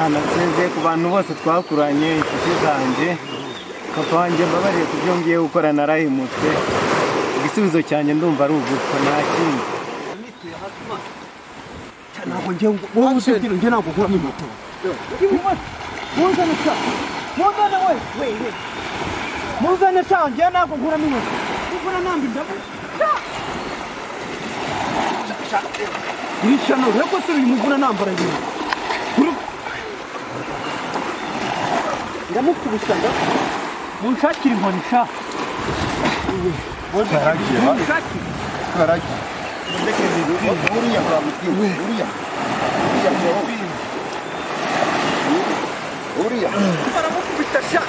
nasezeye ku bantu bose twakuranye inshuti zanjye papa wanjye mbabarire ku byo ngiye gukora narahimutse igisubizo cyanjye ndumva ari ugupfa nta kindi ntabwo njye wowe usubira njye ntabwo nkuramo imoto muzane cya muzane we muzane cya njye ntabwo nkuramo imoto ukora nambi ndabo Nishano reko turi muguna nambara ibintu ndamukubisa nda munshakira inkoni sha Karaki ndekeze uriya baramukubita sha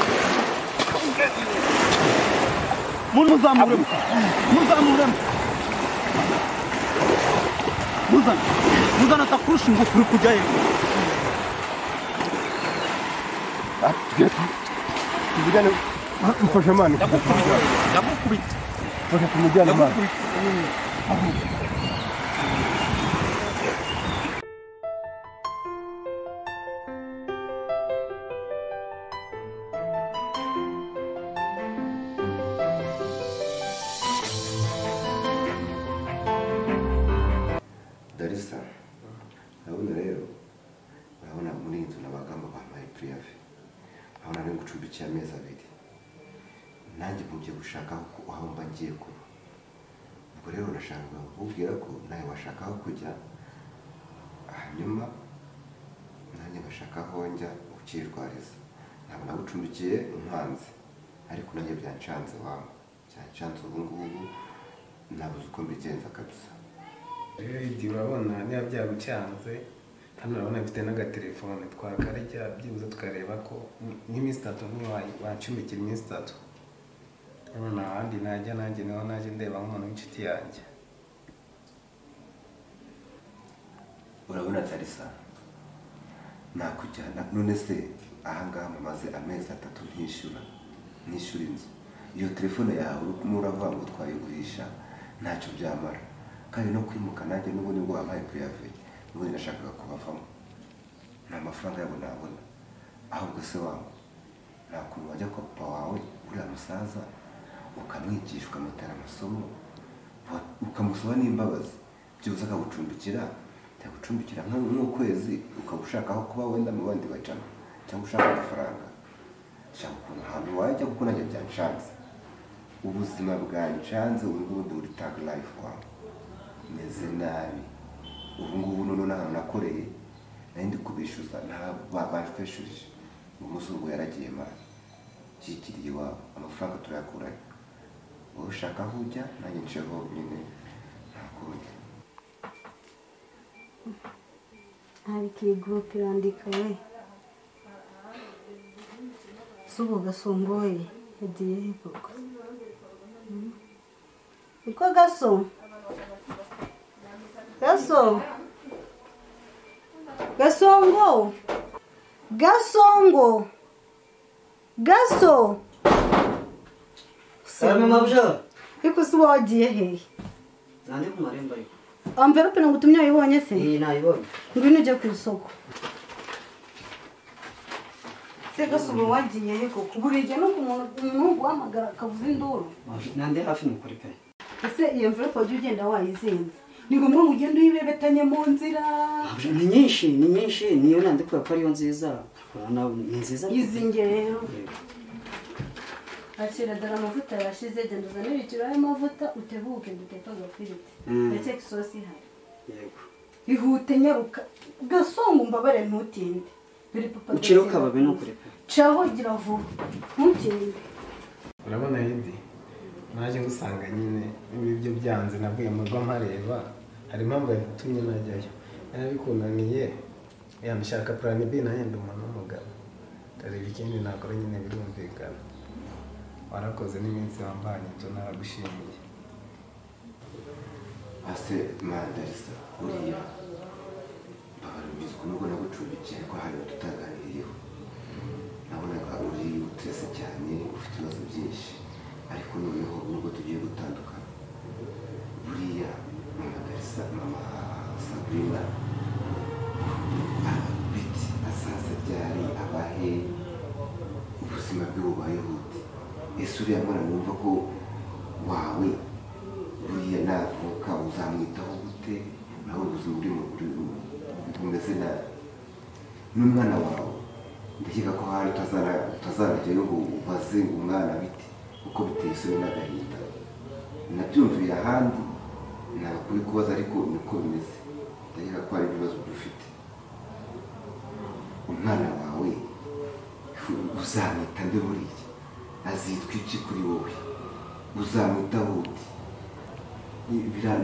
muzamuremo muzana atakurusha ingufu uri kujya hejuru tujyane mfashe mani ndamukubita mfashe tumujyane mani Darisa, urabona rero urabona muri inzu n'abagamba bampaye priave urabona rero gucumbikiye amezi abiri nanjye mugiye gushaka aho mba ngiye kuba ubwo rero urashaka kukubwira ko nawe washaka aho kujya hanyuma nanjye ngashaka aho njya ukirwariza ntabwo nagucumbikiye nkanze ariko nanjye byancanze wawe byancanze ubu ngubu nabuze uko mbigenza kabisa. Rero urabona niba byagucyanze hano urabona mfite n'agatelefone twakarya byibuze tukareba ko nk'iminsi 3 wacumbikira iminsi 3 urabona ahandi najya nanjye niho najya ndeba nk'umuntu w'inshuti yanjye. Urabona Darisa nakujyana none se ahangaha mumaze amezi 3 ntishyura inzu iyo telefone yawe urava ngo twayigurisha ntacyo byamara kandi no kwimuka nanjye n'ubu nibwo wampaye priave n'ubu nashakaga kubavamo nta mafaranga yabo nabona ahubwo se wangu nta kuntu wajya kwa papa wawe uriya musaza ukamwigisha ukamutera amasomo ukamusaba n'imbabazi byibuze akagucumbikira yagucumbikira nk'ukwezi ukaba ushaka aho kuba wenda mu bandi bacamo cyangwa ushaka amafaranga shaka ukuntu ahantu wajya kuko nanjye byanshanze ubuzima bwancanze ubu ngubu ndi tag life wawe meze nabi ubu ngubu none n'ahantu nakoreye nari ndi kubishyuza bashweshurije umuzungu yaragiye mara yikiriye iwabo amafaranga turayakuranye wowe ushaka aho ujya nanjye nsheho nyine ntakundi Hariki group irandika we subo gasongoye yagiye koko iko gasongo Salama mabja. Iko subo wagiye he? Nande ku marembo ariko. Envelope nagutumye ayibonye se? Nayibonye. Ngwino uje ku isoko. Sega subo wagiye he koko? Burije no kumuntu guhamagara akavuza induru. Nande hafi mukuri pe. Ese iyo envelope wagiye ugenda wayizinze? Ni ngombwa mugende uyibebetanye mu nzira. Ni nyinshi niyo nande ko ariyo nziza. Kurana ni nziza. Izinge rero. Ashira dara amavuta yashize genda uzanira ikiro y'amavuta utebuke duteka gafiriti. Ndetse isosi hari. Yego. Ihute nyaruka. Gasongo mbabare ntutinde. Biri papa. Uciruka babe no kuri pe. Caho gira vuba. Ntutinde. Urabona yindi naje ngusanga nyine ibyo byanze navuye mu rwa mpareba hari impamvu yatumye najyayo narabikunaniye yanashaka plan B na yenda umuntu w'umugabo tareba ikindi nakora nyine birumvikana warakoze n'iminsi wambanye cyo naragushimiye ase Darisa uriya babarubizwa nubwo nagucumbikiye ko hari tutaganiriyeho nabonaga uri utrese cyane ufite ibibazo byinshi ariko noneho nubwo tugiye gutandukana buriya mama Darisa mama Sabrina biti asaza arwaye ubuzima bwe bubaye bute ese uriya mwana numva ko wawe buriya navuka uzamwitaho gute nawe ubuzima bumeze nabi n'umwana wawe ndakeka ko hari utazanajyayo ngo ubaze umwana bite uko biteye isoni n'agahinda nabyumviye ahandi ntabwo kuri kubaza ariko niko bimeze ndakeka ko hari ibibazo dufite umwana wawe uzamwita nde buriya azitwa iki kuri wowe uzamwitaho ute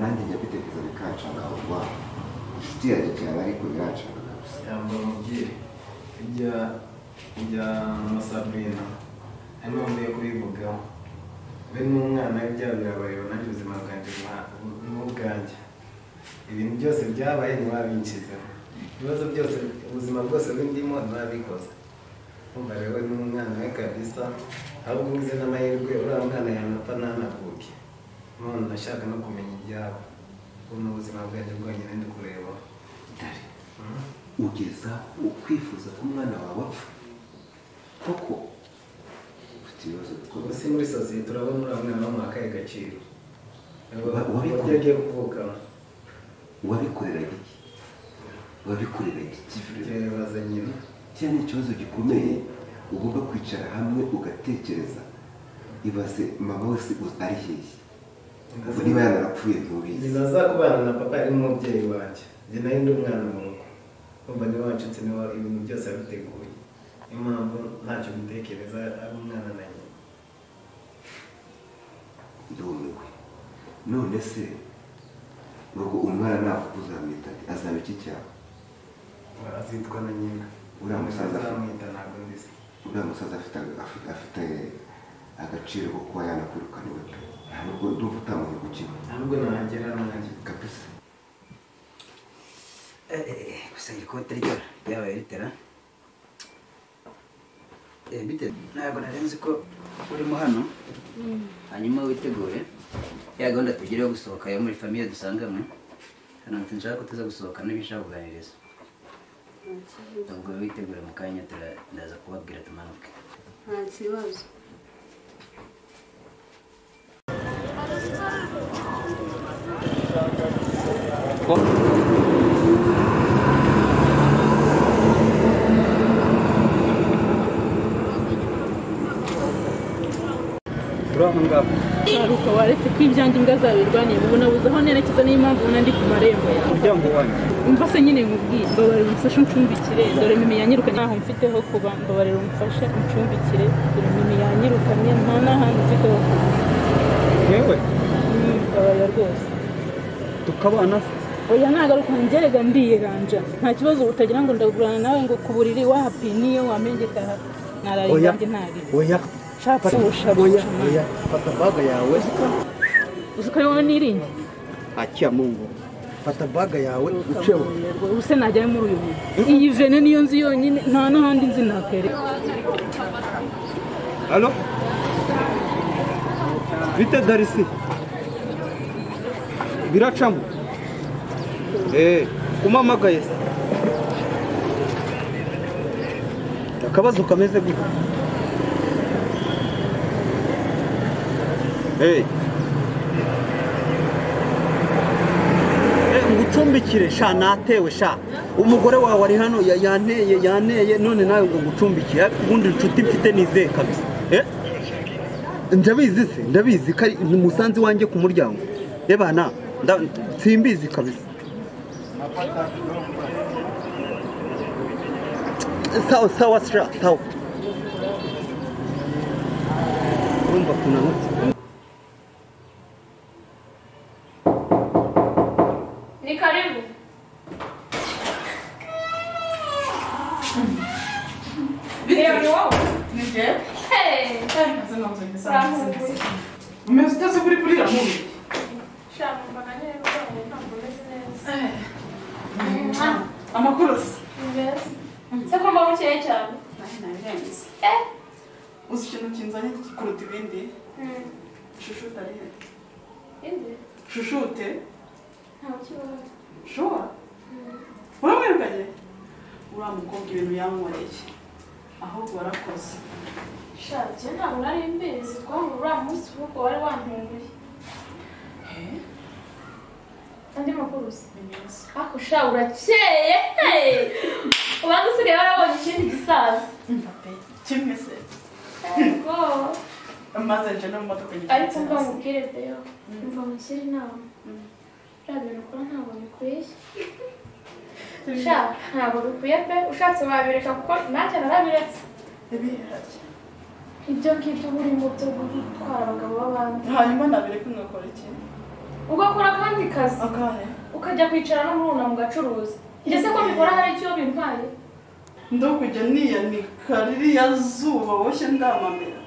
nanjye njya kwitekereza bikancanga aho rwabo inshuti yanjye cyane ariko birancanga kabisa yambara umubyeyi ijya Sabrina hanyuma mvuye kubivugaho be n'umwana we byaba birabareba nanjye ubuzima bwanjye n'ubwanjye ibintu byose byabaye ntiwabinshyizeho ibibazo byose ubuzima bwose bw'indimo ntiwabikoze umva rero n'umwana we kabisa ahubwo ngize n'amahirwe uriya mwana yanapfa ntanavuke none nashaka no kumenya ibyabo ubu ubuzima bwanjye bwonyine ndi kureba dare ugeza ukwifuza ko umwana wawe apfa koko ufite ibibazo bikomeye ubu si muri sosiyete urabona uriya mwana wo mu akahe gaciro uburyo agiye kuvuka wabikoreraga iki wabikoreraga iki kibaza nyina cyane ikibazo gikomeye ugomba kwicara hamwe ugatekereza ibaze mama wese ari hehe ubu niba yanarapfuye ntubizi nyina azakubana na papa ari n'umubyeyi wanjye njye nayo ndi umwana mu rugo kumva niba wacitse niba ibintu byose yabiteguye niyo mpamvu ntacyo mbitekereza ari umwana na nyina ndumiwe none se ubwo umwana navuga uzamwita azaba iki cyawe azitwa na nyina uriya musaza azamwita ntabwo ndisi uriya musaza afite agaciro ko kuba yanakwirukana iwe pe ntabwo ndumva utamuhe gukina ntabwo nahagera nanjye kabisa gusa ikote ryo ryabaye ritera bite ntabwo narenze ko urimo hano hanyuma witegure ya gahunda tugira yo gusohoka yo muri famiye dusangamo hano nshaka ko tuza gusohoka n'ibishaka kuganiriza ubwo witegure mu kanya ndaza kubabwira tumanuke nta kibazo Aruka waretse ko ibyanjye imbwa zabirwaniye ubu nabuze aho nerekeza niyo mpamvu ubona ndi ku marembo yawe umuryango wanjye umva se nyine nkubwiye mbabarira umufashe uncumbikire dore mimi yanyirukanye ntaho mfiteho kuba mbabarira umufashe uncumbikire dore mimi yanyirukanye nta n'ahandi mfiteho kuba yewe mbabarira rwose tukabana oya nagaruka ngerega ndiyeranja nta kibazo utagira ngo ndagurana nawe ngo ku buriri wapi niyo wamengeka naraye ibyanjye ntari oya shaka oya fata baga yawe uziko yowe niringi akia Mungu fata baga yawe uceho ubuse najyayo muri uyu muntu iyi vene niyo nzi yonyine nta n'ahandi nzi nakere Halo bite Darisi biracamo kumamagaye se akabazo kameze gute ngucumbikire sha natewe sha umugore wawe ari hano yanteye none nawe ngo ngucumbikire ubundi inshuti mfite nizeye kabisa ndabizi se ndabizi ko ni musanzi wanjye ku muryango bana simbizi kabisa sawa sawa urumva kunanutse ni karibu Leo ni wao. nije Hey, tani kasema mzee sana. Umesitasa kulipulira mungu. shaka mpaka nyine ngo ntamboleze neza Amakuru. yes se ko mba mukeye cyane Nabirenze. Uzi ikintu kinzanye kuruta ibindi? Shushuta ari he? inde Shushute. nta kibazo Shora. Uramwirukanye? Uriya mukobwa ibintu yankoreye. ahubwo warakoze Shati ntabwo nari mbizi twahura uriya munsi kuko wari wantunguye. Andi makuru se? Ako sha urakeye. Ubanza usigaye warabonye ikindi gisaza. kimwe se Ego. amaze nje no mu modoka Ariko mva mubwire Deo. Mva mushyire inama. Rabira ukora ntabwo bikwiye. Sha ntabwo bikwiye pe ushatse wabireka kuko nanjye narabiretse. ibihari Ibyo ngibyo buri mu byo gutwara abagabo b'abandi. hanyuma nabireka ngakora iki Ugakora akandi kazi. akahe Ukajya kwicara no muruna mu gacuruzi. Ngeze ko bikora hari icyo bintwaye. ndo kujya niyanika ririya zuba woshye ndamamera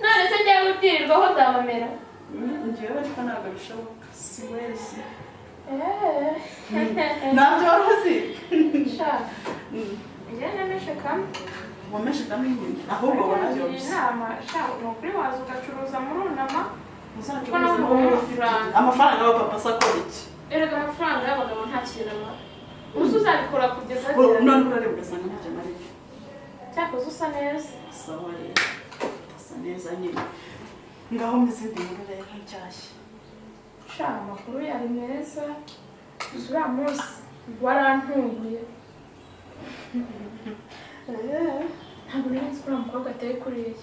None se njyewe ubwirirwaho ndamamera. njyewe ariko ntabwo bishoboka si wese Eee. ntabyo wari uzi Sha. Njye nemeshe kamwe. wameshe kamwe nyine ahubwo wanabyose Inama. Sha ni ukuri waza ugacuruza murunama. uzacuruza amafaranga wa papa sakora iki Erega amafaranga y'abagabo nta kintu amara. Uzi uzabikora kugeza none urareba ugasanga ntacyo mariye cyakoze usa neza. sawa rero asa neza nyine ngaho meze ndi muri rero nshyashya Sha amakuru yari meza. Gusa uriya munsi warantunguye. Ntabwo nari nzi ko uriya mukobwa ateye kuriya.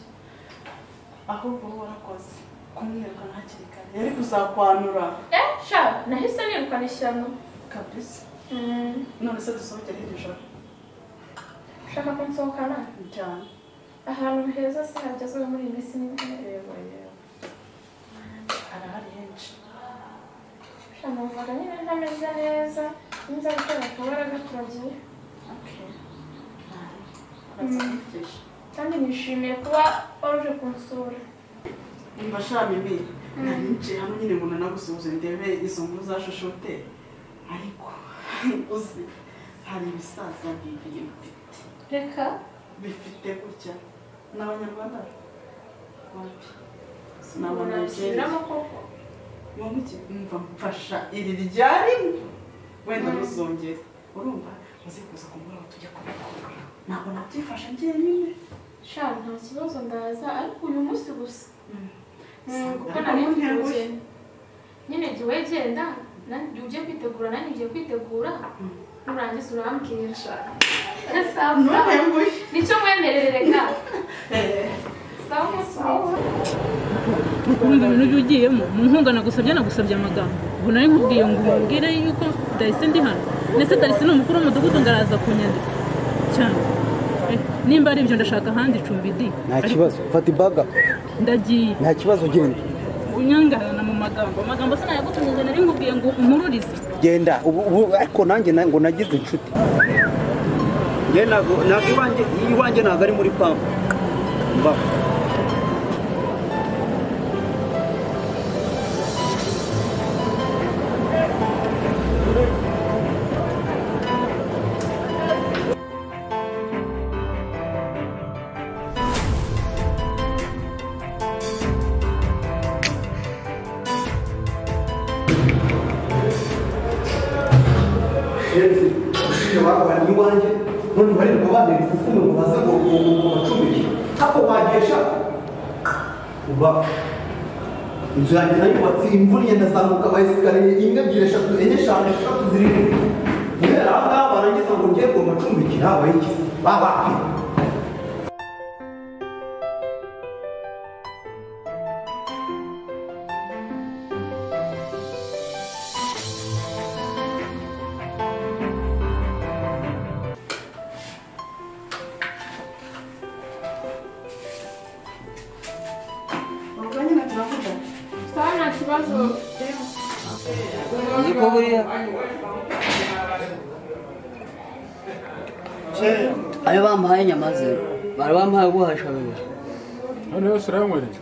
ahubwo warakoze kumwirukana hakiri kare yari kuzakwanura Sha nahise nirukana ishyano. kabisa none se dusohokere iri joro Ushaka ko nsohokana? cyane Ahantu heza se hagezweho muri iyi minsi n'imwe. yewe arahari henshi Sha numvaga nyine ntameze neza. Nza gutera akabaraga turagiye. urazamugisha Kandi nishimiye kuba waruje kunsura. umva shami mbi nari nje hano nyine umuntu nagusuhuze ndebe izo nkuru za shoshote ariko uzi hari ibisaza bibiri mfite Reka bifite gutya n'abanyarwanda wapi sinabona bisubiramo koko. wowe iki umva mfasha iri ryarimwe wenda ntuzongere urumva uzi kuza kumubona tujya kubikora ntabwo nabyifasha njyenyine Sha nta kibazo ndaza ariko uyu munsi gusa. Kuko ariko nari nteguye mfite nyine jya wegenda nanjye ugiye kwitegura nanjye ngiye kwitegura nurangiza urambwira. ntutenguye Nicyo mwemererereka. Sawa musawa. Urumva ibintu ujya ugiyemo mu nkunga nagusabye amagambo ubu nari nkubwiye ngo umubwire yuko Darisi ndi hano ndetse Darisi ni umukuru w'umudugudu ngaraza ku nyandiko cyane nimba ari ibyo ndashaka ahandi icumbi di nta kibazo fata imbaga ndagiye nta kibazo genda unyangarana mu magambo se nayagutumye nari nkubwiye ngo umururize genda ubu ariko nanjye ngo nagize inshuti njye ntabwo iwanjye ntabwo ari muri pampa mba Bari iwanjye none bari kubandira isiseme ngo baze ngo bacumbike ako wagesha uba inzu yanjye nayubatse imvura igenda azamuka abayesikariye imwe ebyiri eshatu enye eshanu eshatu zirindwi kubera aha ngaha barangiza ngo ngiye ngo bacumbikire habaye iki babahe ayo bampaye inyama ze bari bampaye guhasha babiri none yose urayanywereye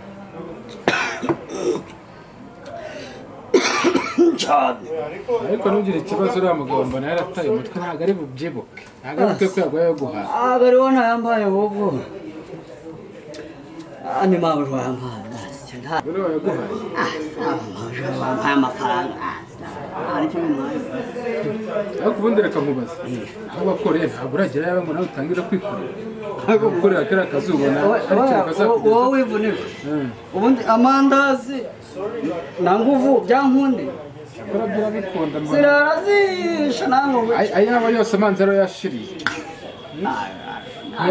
ariko ntugire ikibazo uriya mugabo mbona yarataye umutwe ntabwo ari bubyibuke ntabwo ari bukwe ko yaguye yo guhaha ntabwo ariwo ntayambaye ahubwo ni mpamvu ntayampaye Buri wayaguhaye. Bampaye amafaranga aricyo bimaze. Ariko ubundi reka nkubaze. Aho wakoreye ntabwo uragera yawe ngo nawe utangire kwikorera. Ntabwo gukorera kera akazi ubona aricyo kazakugeza. Wowe wivunika. Ubundi amandazi na nguvu byankunde. Akora byabikunda mbona. Zirarazisha nango. Ayaba yose amanzi aro yashiriye.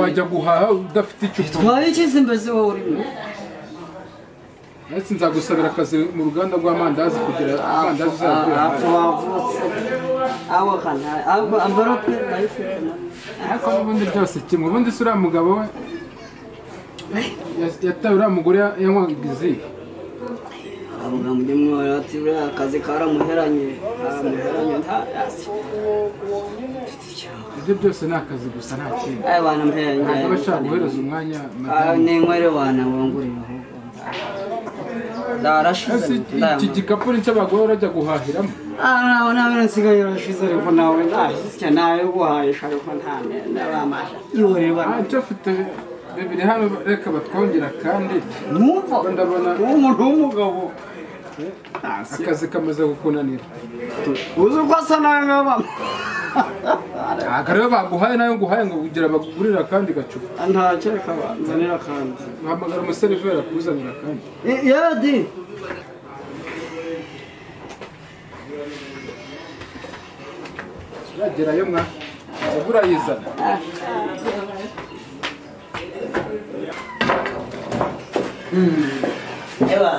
Wajya guhaha udafite icupa. Twayikize mbese wowe urimo. Ese nzagusabira akazi mu ruganda rw'amandazi kugira amandazi azakura. Aho kana ambarope bayifite. Ariko n'ubundi byose kimwe. Ubundi sura mugabo we yataye uriya mugore yankwagize. Avuga muri mwe ati uriya akazi karamuheranye ntayasi. Ibyo byose ni akazi gusa nta kindi. Bana mperanye. Ntabwo bashaka guhereza umwanya. Ni nkwere bana wongurira ahubwo. Darashize. Iki gikapu ni cy'abagore urajya guhahiramo. Nawe nsigaye yarashize ariko nawe ndashyize nawe guhahisha ariko ntabamasha. Iworeba. Icyo afite bibiri hano reka batwongera kandi numva ndabona umuntu w'umugabo akazi kamaze gukunanira. Uzi ko asa nawe nk'abama. Akareba baguhaye nayo nguhaye ngo kugira bagurira kandi gacupa. Ntacyo reka banzanira kandi. Bahamagara umuseriveri akuzanira kandi. Yadi. Yagerayo mwa. Ubura yizana. Ewa,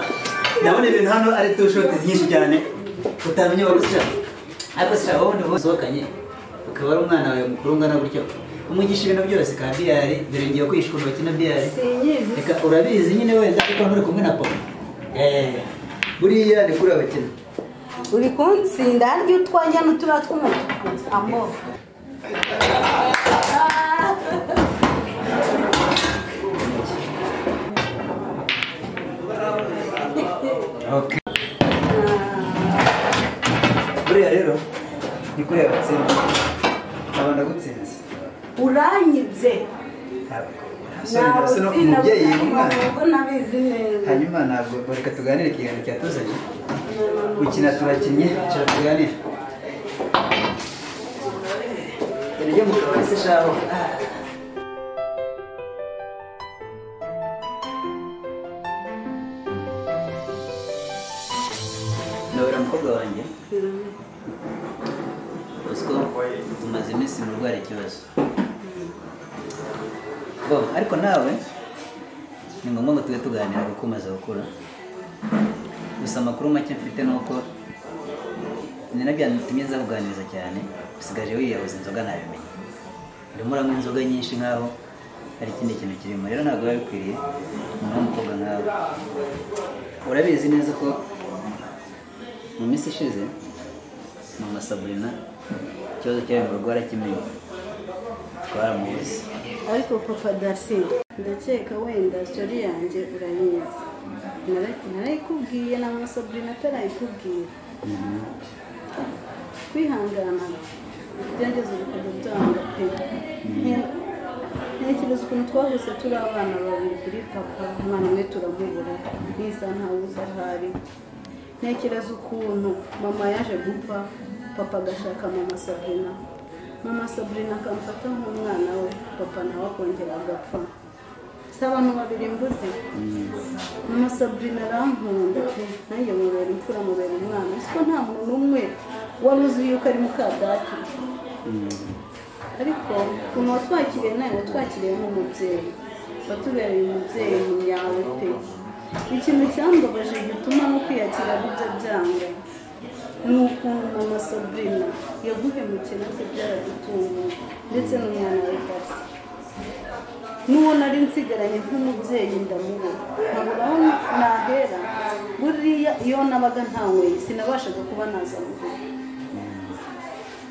ndabona ibintu hano ari tushoti nyinshi cyane utamenya bagusha. Ariko sha wowe ni bosokanye. Ukaba ari umwana wawe mukuru ngana gutyo. Umugisha ibintu byose ka biyari dore ngiye kwishura bakina biyari. Reka urabizi nyine wenda ariko nturi kumwe na papa. Buriya ni kuri abakina. Uri kunsinda aryo utwajya n'utura tw'umutuku ambo. Okay. Buriya rero ni kuri abatsinda. Abana gutsinze. Uranyibye. Sorry, umubyeyi umwana. Hanyuma ntabwo reka tuganire ikiganiro cyatuzanye. Gukina turakinnye, cyara tuganire. Rero mu kabari se shaho. Nobera mukobwa wanjye. Usko tumaze iminsi mu rwara ikibazo. Ariko nawe ni ngombwa ngo tujye tuganira kuko umaze gukura. Gusa amakuru make mfite ni uko ni nabyo bitumye nza kuganiriza cyane. Usigaje wiyahuza inzoga nabimenye. Urimo uranywa inzoga nyinshi nkaho hari ikindi kintu kirimo. Rero ntabwo biba bikwiriye umuntu w'umukobwa nkawe. Urabizi neza ko mu minsi ishize Mama Sabrina ikibazo cyawe mu rugo arakimenye. Twaramubuze. Ariko Papa Darcy ndakeka wenda story yanjye urayizi. Narayikubwiye na Mama Sabrina atarayikubwiye. Kwihangana byageze ukajya byanga pe. Ntekereza ukuntu twahuse turi abana babiri kuri papa, umwana umwe turamubura, nisa ntawuzi ahari. Ntekereza ukuntu mama yaje gupfa, papa agashaka Mama Sabrina. Mama Sabrina akamfata nk'umwana we, papa nawe akongera agapfa. Si abantu babiri mbuze. Mama Sabrina arankunda pe, nanjye mubera imfura mubera umwana. Siko nta muntu n'umwe wari uzi yuko ari mukadata. Ariko ukuntu watwakiriye nawe watwakiriye nk'umubyeyi. Watubereye umubyeyi nyawe pe. Ikintu cyambabaje gituma no kwiyakira bijya byanga. Ni ukuntu Mama Sabrina yaguhemukiye natwe byaradutunguye ndetse n'umwana we Darcy. N'uwo nari nsigaranye nk'umubyeyi ndamubona. Nkabura aho nahera. Buriya iyo nabaga ntanyweye sinabashaga kuba naza mu rugo.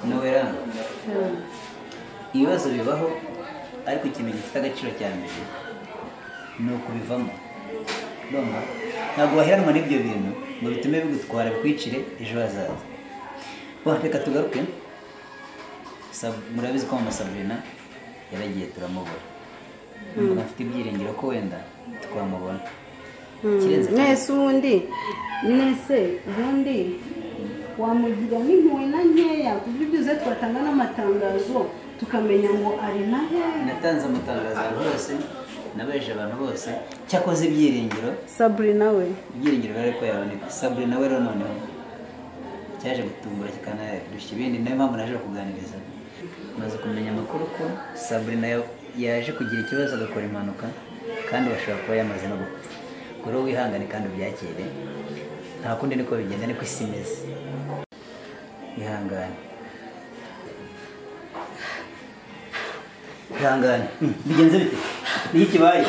Nowera. Ibibazo bibaho ariko ikintu gifite agaciro cya mbere ni ukubivamo. Ntabwo waheranwa n'ibyo bintu ngo bitume bigutwara bikwicire ejo hazaza. Reka tugaruke. Murabizi ko Mama Sabrina yaragiye turamubura. Ntabwo afite ibyiringiro ko wenda twamubona. mwese ubundi wamugira n'impuhwe na nkeya ku buryo byuze twatanga n'amatangazo tukamenya ngo ari na hehe. natanze amatangazo rwose nabeje abantu bose cyakoze ibyiringiro Sabrina we ibyiringiro rero ko yaboneka Sabrina we rero noneho cyaje gutumbura kikanarusha ibindi nayo mpamvu naje kuganiriza maze kumenya amakuru ko Sabrina yaje kugira ikibazo agakora impanuka kandi bashobora kuba yamaze no gupfa kuri wihangane kandi ubyakire nta kundi niko bigenda niko isi imeze ihangane bigenze bite ni ikibaye